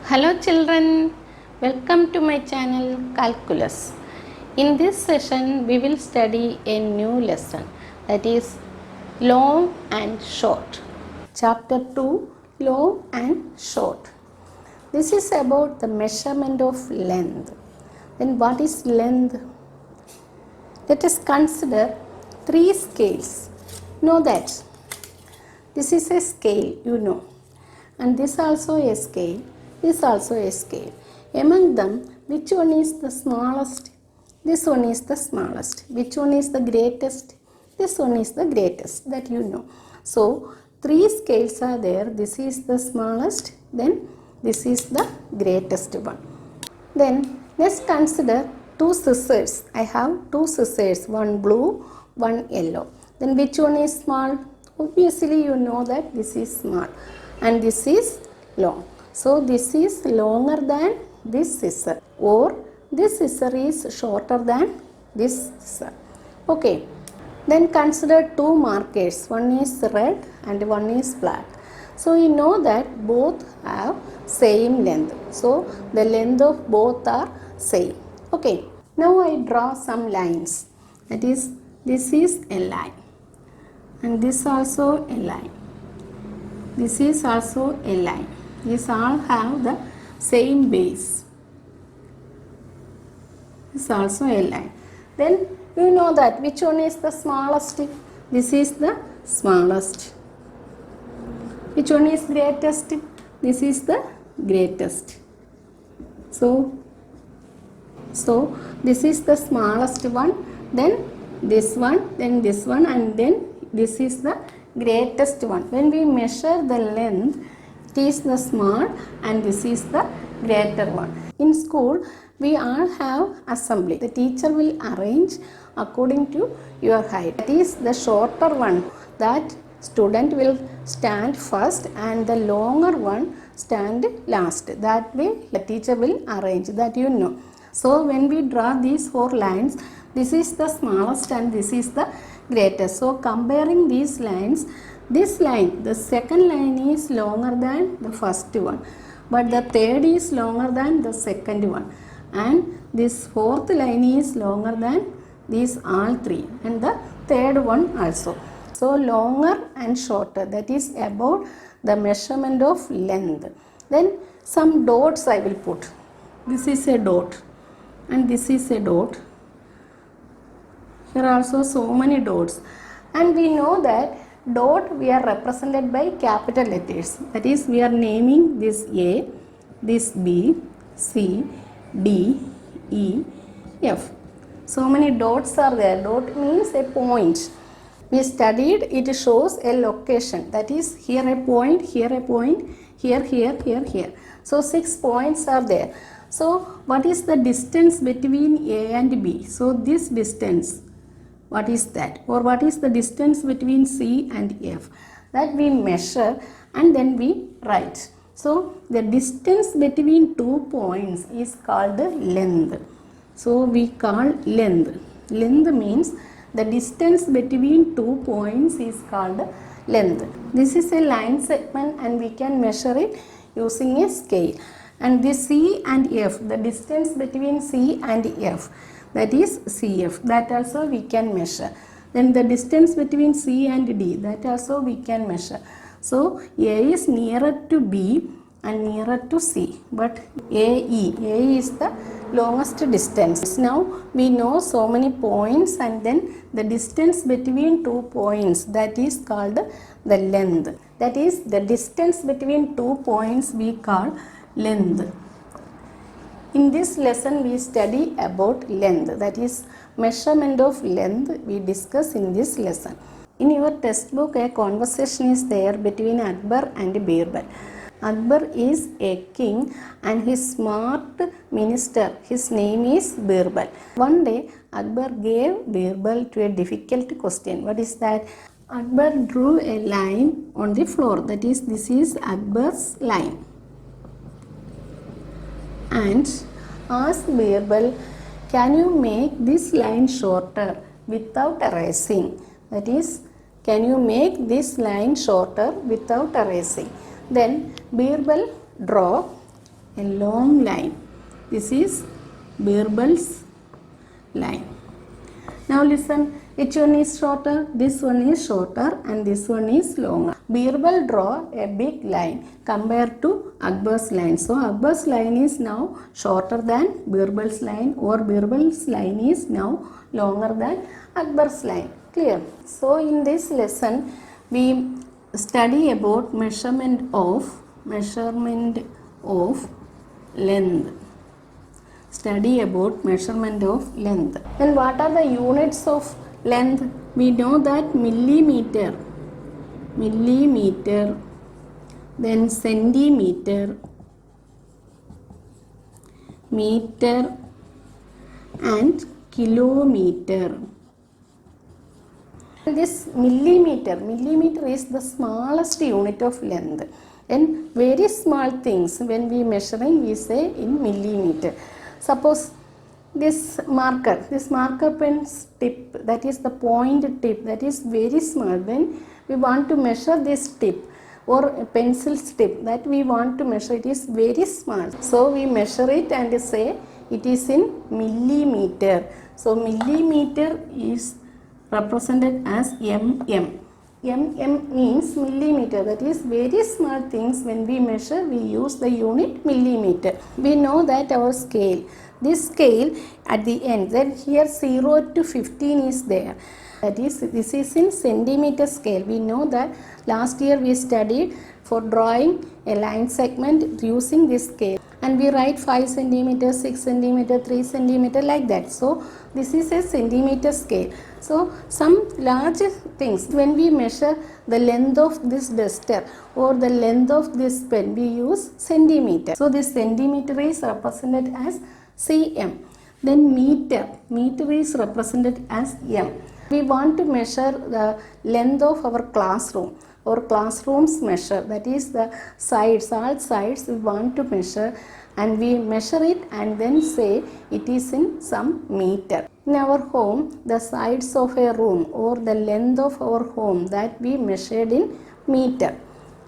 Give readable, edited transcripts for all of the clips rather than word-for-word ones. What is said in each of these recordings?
Hello children, welcome to my channel Calculus. In this session we will study a new lesson, that is long and short. Chapter 2, long and short. This is about the measurement of length. Then what is length? Let us consider three scales. Know that this is a scale, you know, and this also a scale. This also a scale. Among them, which one is the smallest? This one is the smallest. Which one is the greatest? This one is the greatest, that you know. So, three scales are there. This is the smallest, then this is the greatest one. Then, let's consider two scissors. I have two scissors, one blue, one yellow. Then which one is small? Obviously, you know that this is small and this is long. So, this is longer than this scissor, or this scissor is shorter than this scissor. Okay. Then consider two markers. One is red and one is black. So, you know that both have same length. So, the length of both are same. Okay. Now, I draw some lines. That is, this is a line and this also a line. This is also a line. These all have the same base. This is also a line. Then you know that which one is the smallest? This is the smallest. Which one is greatest? This is the greatest. So this is the smallest one, then this one, then this one, and then this is the greatest one. When we measure the length, it is the small and this is the greater one. In school, we all have assembly. The teacher will arrange according to your height. That is the shorter one, that student will stand first and the longer one stand last. That way the teacher will arrange, that you know. So when we draw these four lines, this is the smallest and this is the greatest. So comparing these lines, this line, the second line is longer than the first one, but the third is longer than the second one, and this fourth line is longer than these all three, and the third one also. So longer and shorter, that is about the measurement of length. Then some dots I will put. This is a dot and this is a dot. Here are also so many dots, and we know that dot we are represented by capital letters. That is, we are naming this A, this B, C, D, E, F. So many dots are there. Dot means a point. We studied, it shows a location. That is, here a point, here a point, here, here. So 6 points are there. So what is the distance between A and B? So this distance, what is that? Or what is the distance between C and F? That we measure and then we write. So the distance between 2 points is called length. So we call length. Length means the distance between 2 points is called length. This is a line segment and we can measure it using a scale. And this C and F, the distance between C and F, that is CF, that also we can measure. Then the distance between C and D, that also we can measure. So A is nearer to B and nearer to C, but A is the longest distance. Now we know so many points, and then the distance between 2 points, that is called the length. That is, the distance between 2 points we call length. In this lesson we study about length, that is measurement of length we discuss in this lesson. In your textbook a conversation is there between Akbar and Birbal. Akbar is a king and his smart minister, his name is Birbal. One day Akbar gave Birbal to a difficult question. What is that? Akbar drew a line on the floor, that is, this is Akbar's line, and asked Birbal, can you make this line shorter? without erasing. That is, can you make this line shorter without erasing? Then Birbal draw a long line. This is Birbal's line. Now listen, which one is shorter? This one is shorter and this one is longer. Birbal draw a big line compared to Akbar's line. So Akbar's line is now shorter than Birbal's line, or Birbal's line is now longer than Akbar's line. Clear? So in this lesson we study about measurement of length. Study about measurement of length. And what are the units of length? We know that millimeter, then centimeter, meter and kilometer. And this millimeter is the smallest unit of length. And very small things, when we measuring, we say in millimeter. Suppose this marker pen's tip, that is the point tip, that is very small. When we want to measure this tip or pencil's tip, that we want to measure, it is very small. So we measure it and say it is in millimeter. So millimeter is represented as mm. Mm means millimeter, that is very small things. When we measure, we use the unit millimeter. We know that our scale, this scale at the end, then here 0 to 15 is there. That is, this is in centimeter scale. We know that last year we studied for drawing a line segment using this scale. And we write 5 centimeter, 6 centimeter, 3 centimeter, like that. So this is a centimeter scale. So some large things, when we measure the length of this duster or the length of this pen, we use centimeter. So this centimeter is represented as cm. Then meter is represented as m. We want to measure the length of our classroom or classroom's measure, that is the sides, all sides we want to measure, and we measure it and then say it is in some meter. In our home, the sides of a room or the length of our home, that we measured in meter.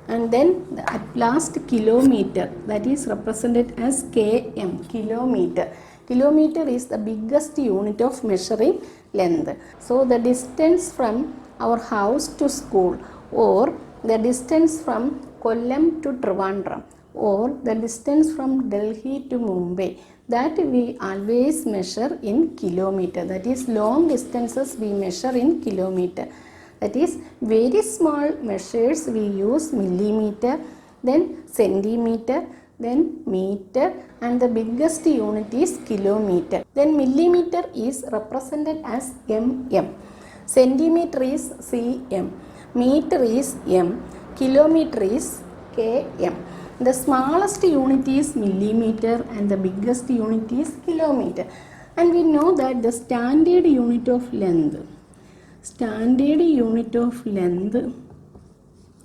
And then at last kilometer, that is represented as km, kilometer. Kilometer is the biggest unit of measuring length. So the distance from our house to school, or the distance from Kollam to Trivandrum, or the distance from Delhi to Mumbai, that we always measure in kilometer. That is, long distances we measure in kilometer. That is, very small measures we use millimeter, then centimeter, then meter, and the biggest unit is kilometer. Then millimeter is represented as mm, centimeter is cm, meter is m, kilometer is km. The smallest unit is millimeter and the biggest unit is kilometer. And we know that the standard unit of length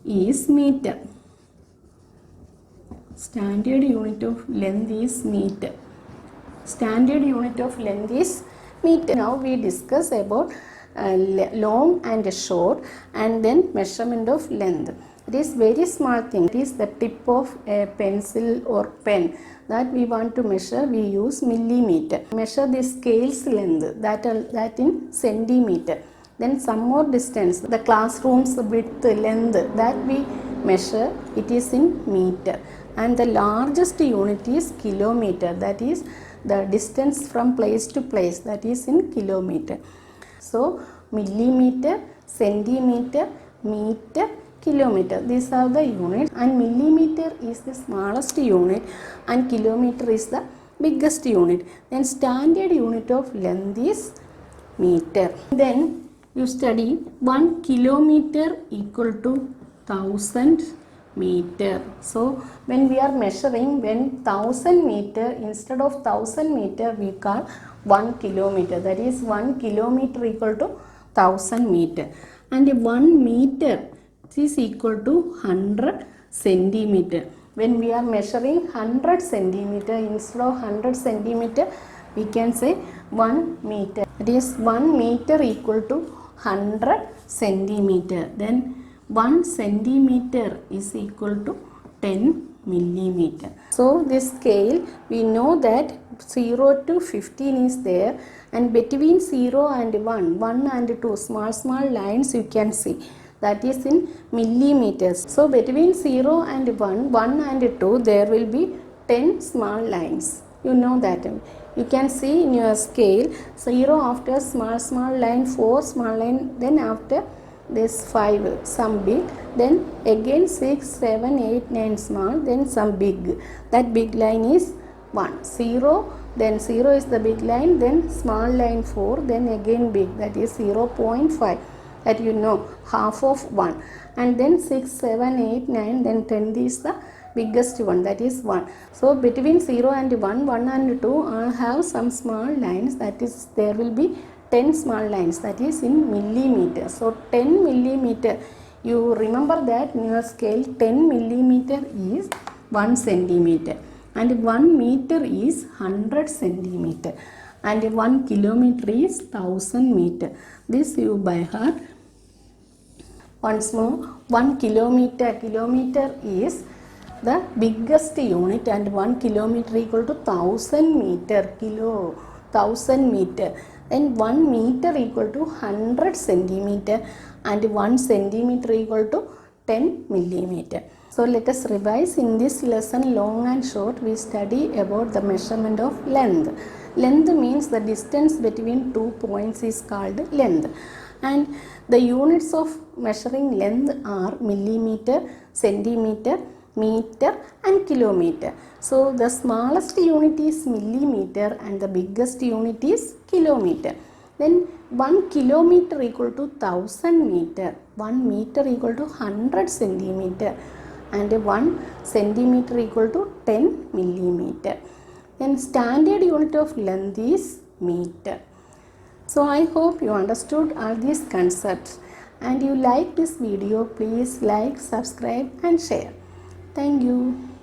is meter. Standard unit of length is meter. Standard unit of length is meter. Now we discuss about long and short, and then measurement of length. It is very small thing. It is the tip of a pencil or pen that we want to measure. We use millimeter. Measure the scale's length, that in centimeter. Then some more distance, the classroom's width, length, that we measure, it is in meter. And the largest unit is kilometer, that is the distance from place to place, that is in kilometer. So millimeter, centimeter, meter, kilometer, these are the units, and millimeter is the smallest unit and kilometer is the biggest unit. Then standard unit of length is meter. Then you study 1 kilometer equal to 1000 meter. So when we are measuring, when 1000 meter, instead of 1000 meter we call 1 kilometer, that is 1 kilometer equal to 1000 meter. And 1 meter is equal to 100 centimeter. When we are measuring 100 centimeter, instead of 100 centimeter we can say 1 meter. That is 1 meter equal to 100 centimeter. Then 1 centimeter is equal to 10 millimeter. So this scale, we know that 0 to 15 is there, and between 0 and 1 and 2 small lines you can see, that is in millimeters. So between 0 and 1 and 2 there will be 10 small lines. You know that. You can see in your scale, 0 after small line, 4 small line, then after this 5 some big, then again 6, 7, 8, 9 small, then some big. That big line is 1, 0, then 0 is the big line, then small line 4, then again big, that is 0.5, that you know, half of 1, and then 6, 7, 8, 9, then 10 is the biggest one, that is 1. So between 0 and 1 and 2 all have some small lines, that is there will be 10 small lines, that is in millimeter. So 10 millimeter, you remember that in your scale 10 millimeter is 1 centimeter, and 1 meter is 100 centimeter, and 1 kilometer is 1000 meter. This you by heart. Once more, 1 kilometer is the biggest unit, and 1 kilometer equal to 1000 meter, 1000 meter. Then 1 meter equal to 100 centimeter, and 1 centimeter equal to 10 millimeter. So let us revise. In this lesson, long and short, we study about the measurement of length. Length means the distance between 2 points is called length, and the units of measuring length are millimeter, centimeter, meter and kilometer. So the smallest unit is millimeter and the biggest unit is kilometer. Then 1 kilometer equal to 1000 meter, 1 meter equal to 100 centimeter, and 1 centimeter equal to 10 millimeter. Then standard unit of length is meter. So I hope you understood all these concepts, and you like this video, please like, subscribe and share. Thank you.